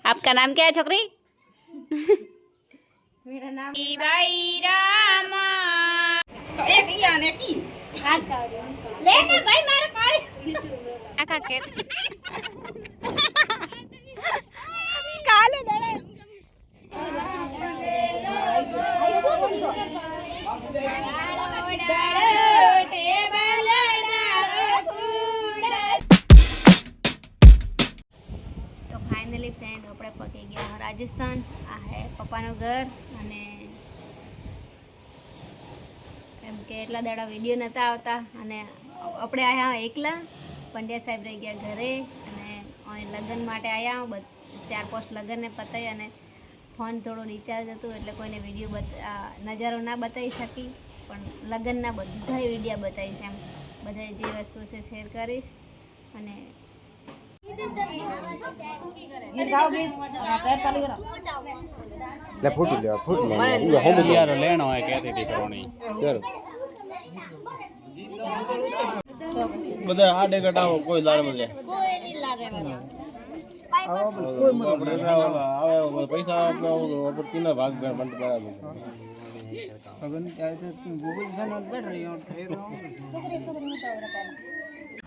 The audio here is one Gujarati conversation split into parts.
आपका नाम क्या है छोकरी? मेरा नाम भाई रामा तो एक ही आने की लेने भाई मारो काली आका के काले दड़े तो फाइनली फ्रेंड આપણે પહોંચી ગયા રાજસ્થાન આ હે પપ્પાનું ઘર અને એમ કે એટલા દાડા વિડીયો નહોતા આવતા અને આપણે આવ્યા એકલા પંડ્યા સાહેબ રહી ગયા ઘરે અને અહીં લગ્ન માટે આવ્યા 4-5 લગ્નને પતાવી અને ફોન થોડો રિચાર્જ હતું એટલે કોઈને વિડીયો નજારો ના બતાવી શકી પણ લગ્નના બધા વિડીયો બતાવીશ એમ બધા જે વસ્તુ છે શેર કરીશ અને ले फुट ले ये होम यार लेना है कहते थी करनी चलो બધા આડે ઘટાવો કોઈ લાર મળે આવે પૈસા ઉપર તીના ભાગ બંધ બરાબર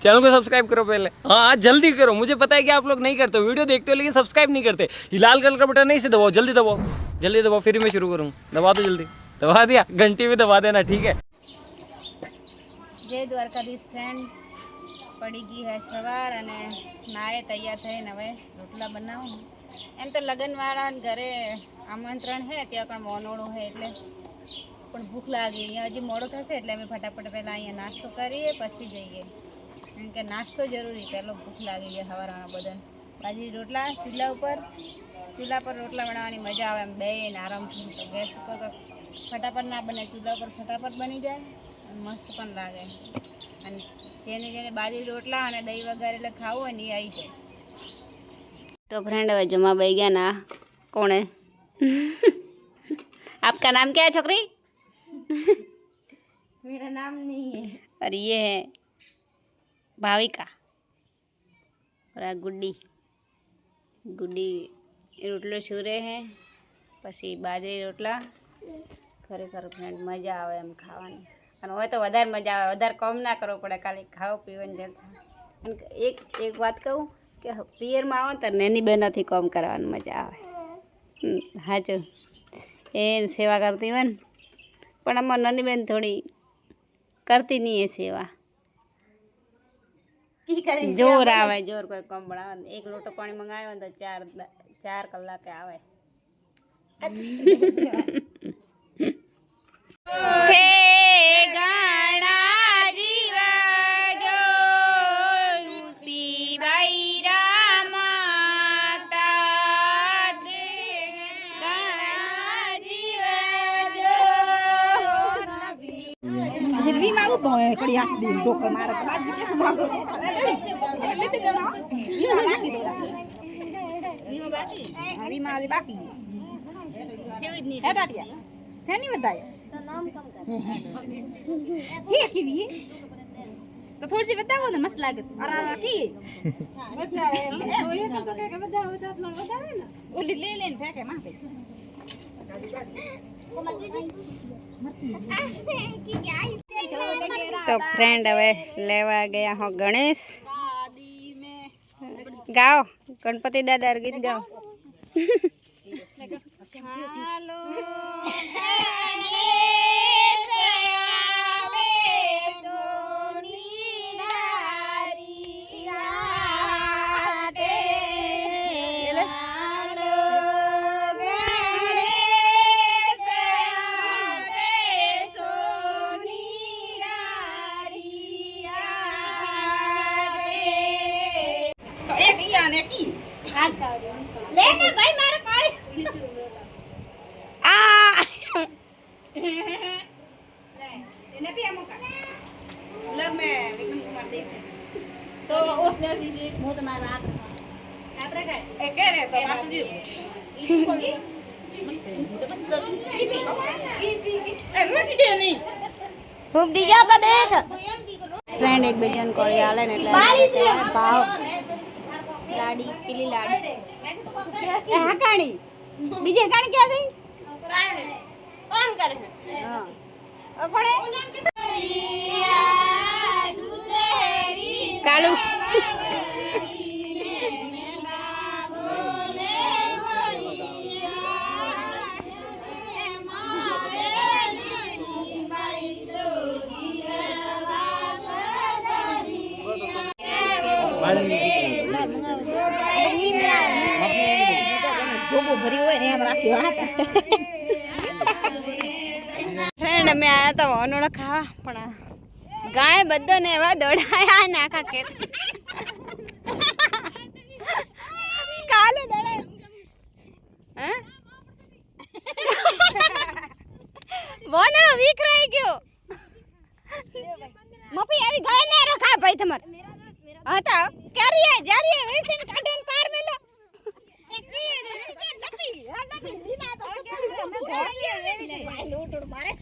चैनल को सब्सक्राइब करो पहले। हाँ जल्दी करो, मुझे पता है कि आप लोग नहीं करते हो, वीडियो देखते हो लेकिन सब्सक्राइब नहीं करते। ये लाल कलर का बटन नहीं से दबाओ, जल्दी दबाओ, जल्दी दबाओ, फिर मैं शुरू करूँ। दबा दो जल्दी, दबा दिया, घंटी भी दबा देना, ठीक है। जय द्वारकाधीश फ्रेंड पड़ी गई है सवार अने नाए तैयार थईने हवे रोटला बनाવું એમ તો લગનવાળા ઘરે આમંત્રણ છે ત્યાં પણ મોનોળું છે એટલે પણ ભૂખ લાગી અહીંયા હજી મોડું થશે એટલે અમે ફટાફટ પહેલાં અહીંયા નાસ્તો કરીએ પછી જઈએ કેમ કે નાસ્તો જરૂરી પહેલો ભૂખ લાગી જાય સવારના બધાને બાજરી રોટલા ચૂલા પર રોટલા બનાવવાની મજા આવે એમ બેન આરામથી તો ગેસ ઉપર ફટાફટ ના બને ચૂલા ઉપર ફટાફટ બની જાય અને મસ્ત પણ લાગે અને જેને બાજરી રોટલા અને દહીં વગર એટલે ખાવું હોય ને એ આવી જાય तो फ्रेंड હવે જમવા બેસી ગયા ના कौन है आपका नाम क्या है छोकरी? मेरा नाम नहीं है और ये है भाविका और आ गुड्डी रोटलो सूरे है पछी बाजरी रोटला खरेखर फ्रेंड मजा आवे एम खावानी અને હવે તો વધારે મજા આવે વધારે કમ ના કરવો પડે ખાલી ખાઓ પીવાની જલસા અને એક વાત કહું કે પિયરમાં આવો તો નેની બહેનોથી કામ કરવાની મજા આવે સાચું એ સેવા કરતી હોય ને પણ આમાં નાની બેન થોડી કરતી નહીં એ સેવા જોર આવે જોર કોઈ કામ બનાવે એક લોટો પાણી મંગાવ્યો ને તો 4 કલાકે આવે जिंदगी में वो कड़ी हाथ दी दो कर मार के बाद के मारो बाकी अभी मारी बाकी है टाटिया है नहीं बताया तो नाम कम कर ये की भी तो थोड़ी सी बताओ ना मस्त लागत अरे की बतावे तो ये तो के बताओ तो आप लोग बतावे ना वो ले ले फेंके माथे तो फ्रेंड हवे लेवा गया हो गणेश गाओ गणपति दादा गीत गाओ आने की लेने भाई मारो काली आ इन्हें भी हमका लग में विक्रम कुमार देश है तो उठ ले दीजिए मुंह तुम्हारा आप रखा है ए कह रहे तो बात जी खूब दिया तो देख फ्रेंड एक बेजन कोड़ी आले ने એટલે ભાવ લાડી પેલી લાડી એ હકાણી બીજી હકાણી ક્યાં ગઈ કામ કરે હા પડે કાલુ જોબો ભરી હોય ને એમ રાખ્યો હા ફ્રેન્ડ અમે આયા હતા વનોળ ખાવા પણ ગાય બધાને એવા દોડાયા ને આખા ખેત કાલે દોડાય હે વનોળ વીક રહી ગયો મપી આવી ગાય ને રખા ભાઈ તમાર હતા કેરીએ જારીએ વેસીને કાઢીને પાર મેલો એક કી દે કે નપી હા નપી લીલા તો લોટ મારે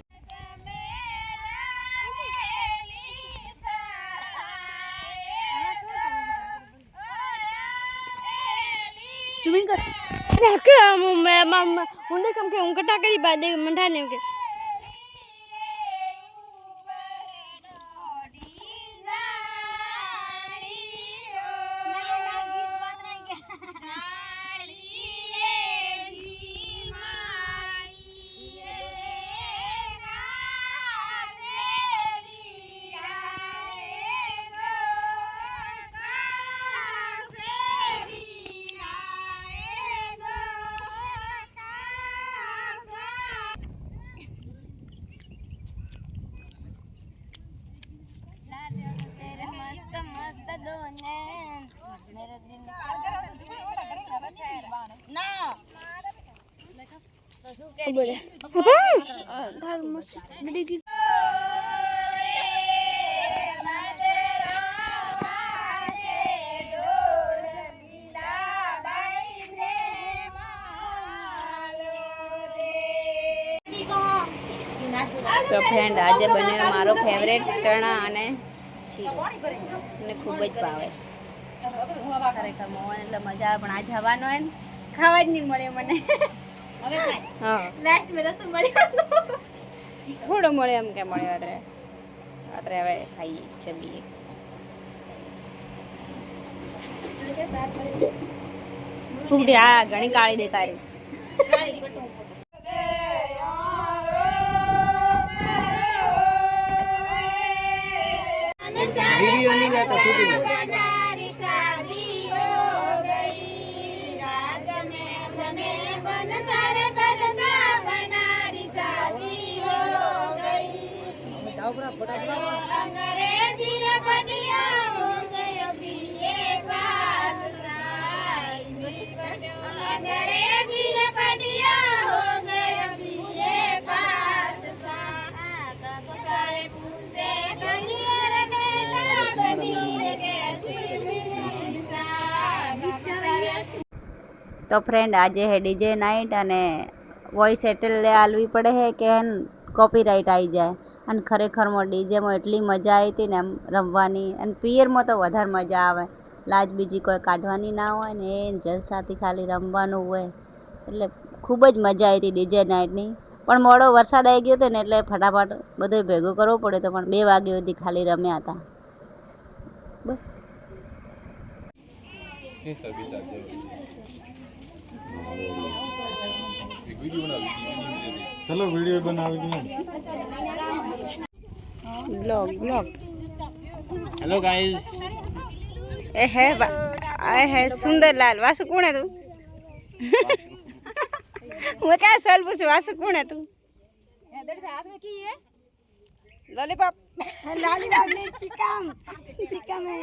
Tumin कर के मैं उन्हें कम के उनका टाकरी बाद दे मंडाने के તો ફ્રેન્ડ આજે બન્યો મારો ફેવરેટ ચણા અને શીરો મને ખૂબ જ ભાવે ખરેખર મોહન એટલે મજા આવે પણ આજે હવાનો હોય ને ખાવા જ નહીં મળે મને હા लास्ट में रसम बढ़िया થોડો મળે એમ કે મળ્યો અત્યારે અત્યારે હવે ખાઈએ જમીએ ફૂટી હા ઘણી કાળી દેખાય वीडियो नहीं लेता शूटिंग તો ફ્રેન્ડ આજે હે ડીજે નાઇટ અને વોઇસ એટલે આલવી પડે છે કે કોપીરાઇટ આવી જાય અને ખરેખરમાં ડીજેમાં એટલી મજા આવી હતી ને એમ રમવાની અને પિયરમાં તો વધારે મજા આવે લાજ બીજી કોઈ કાઢવાની ના હોય ને એ જલસાથી ખાલી રમવાનું હોય એટલે ખૂબ જ મજા આવી હતી ડીજે નાઇટની પણ મોડો વરસાદ આવી ગયો હતો ને એટલે ફટાફટ બધું ભેગું કરવું પડ્યું તો પણ 2 વાગ્યા સુધી ખાલી રમ્યા હતા બસ चलो वीडियो बनावी दी ब्लॉग हेलो गाइस ए है सुंदरलाल वासु कौन है तू वो क्या सवाल पूछे वासु कौन है तू हाथ में की है लॉलीपॉप लॉलीपॉप नहीं चिकम है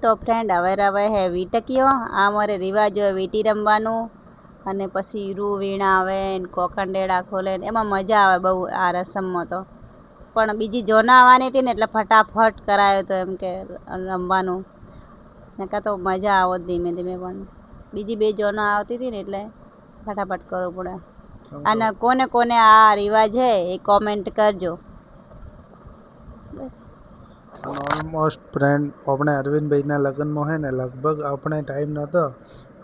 તો ફ્રેન્ડ હવે રવે હે વીટકીઓ આ અમારે રિવાજ હોય વીટી રમવાનું અને પછી રૂ વીણા આવે ને કોકંડેડા ખોલે ને એમાં મજા આવે બહુ આ રસમમાં તો પણ બીજી જોના આવવાની હતી ને એટલે ફટાફટ કરાયો તો એમ કે રમવાનું નકા તો મજા આવો ધીમે ધીમે પણ બીજી 2 જોના આવતી હતી ને એટલે ફટાફટ કરવું પડે અને કોને કોને આ રિવાજ હે એ કોમેન્ટ કરજો. બસ ઓલમોસ્ટ ફ્રેન્ડ આપણે અરવિંદભાઈના લગ્નમાં હે ને લગભગ આપણે ટાઈમ નહોતો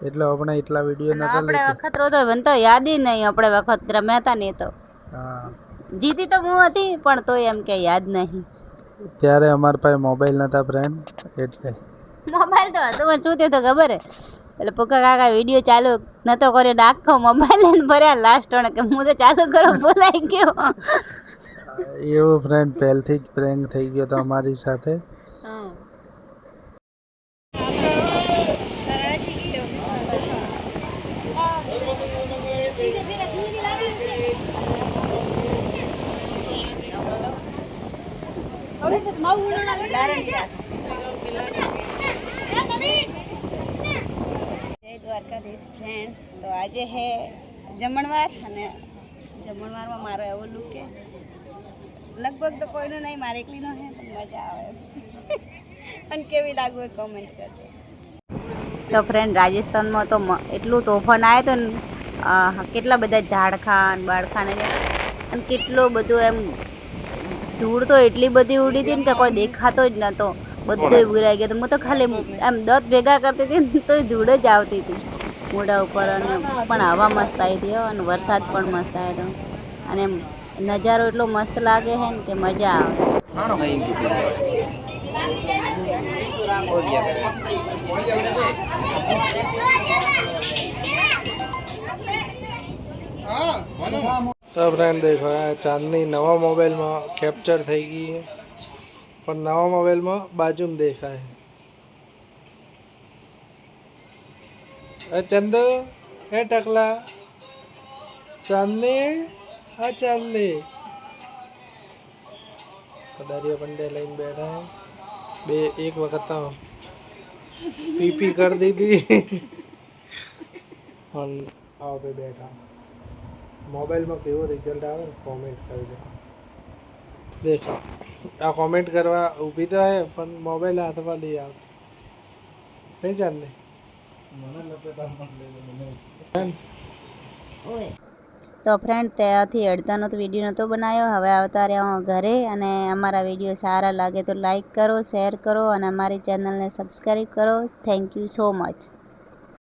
એટલે આપણે એટલા વિડીયો નહોતા આપણે વખત રોતો મને તો યાદ નહીં આપણે વખત રમ્યા હતા ને તો હા જીતી તો હું હતી પણ તોય એમ કે યાદ નહીં. ત્યારે અમારા પાસે મોબાઈલ નહોતા ફ્રેન્ડ એટલે મોબાઈલ તો હતો પણ શું થયું તો ખબર હે એટલે પપ્પા કાકા વિડીયો ચાલુ નતો કર્યો આખો મોબાઈલ લઈને ભર્યા લાસ્ટ કે હું તો ચાલુ કરો બોલાઈ ગયો. એવો ફ્રેન્ડ પહેલથી જ પ્રેન્ક થઈ ગયો તો અમારી સાથે. જય દ્વારકાધીશ ફ્રેન્ડ. તો આજે હે જમણવાર અને જમણવારમાં મારો એવો લુક કે લગભગ તો કોઈનું નહીં મારે એકલીનો હે પણ મજા આવે અને કેવી લાગુ એ કોમેન્ટ કરજો. તો ફ્રેન્ડ રાજસ્થાનમાં તો એટલું તોફાન આવ્યો તો ને કેટલા બધા ઝાડખાન બાળખાને અને કેટલું બધું એમ ધૂળ તો એટલી બધી ઉડી હતી ને કે કોઈ દેખાતો જ નહોતો, બધું ઉગરાઈ ગયો. હું તો ખાલી એમ દત ભેગા કરતી હતી ને તો ધૂળ જ આવતી હતી મોઢા ઉપર. અને પણ હવા મસ્ત આવી હતી અને વરસાદ પણ મસ્ત આવ્યો હતો અને નજારો એટલો મસ્ત લાગે છે ને કે મજા આવે. તો ફ્રેન્ડ દેખો આ ચાંદની નવા મોબાઈલમાં કેપ્ચર થઈ ગઈ છે પણ નવા મોબાઈલમાં બાજુમાં દેખાય. ચંદુ હે ટકલા ચાંદની હા ચાંદની કદારિયા પંડે લઈને બેઠા બે એક વખત તો પીપી કરી દીધી અને આવો पे બેઠા. મોબાઈલમાં કેવો રિઝલ્ટ આવે ને કોમેન્ટ કરજો. દેખો આ કોમેન્ટ કરવા ઊભી તો હે પણ મોબાઈલ હાથમાં લઈ આવે નહીં ચાંદને. તો ફ્રેન્ડ ત્યાંથી અડધાનો તો વિડીયો નહોતો બનાવ્યો. હવે આવતા રહ્યા ઘરે અને અમારા વિડીયો સારા લાગે તો લાઈક કરો, શેર કરો અને અમારી ચેનલને સબસ્ક્રાઈબ કરો. Thank you so much.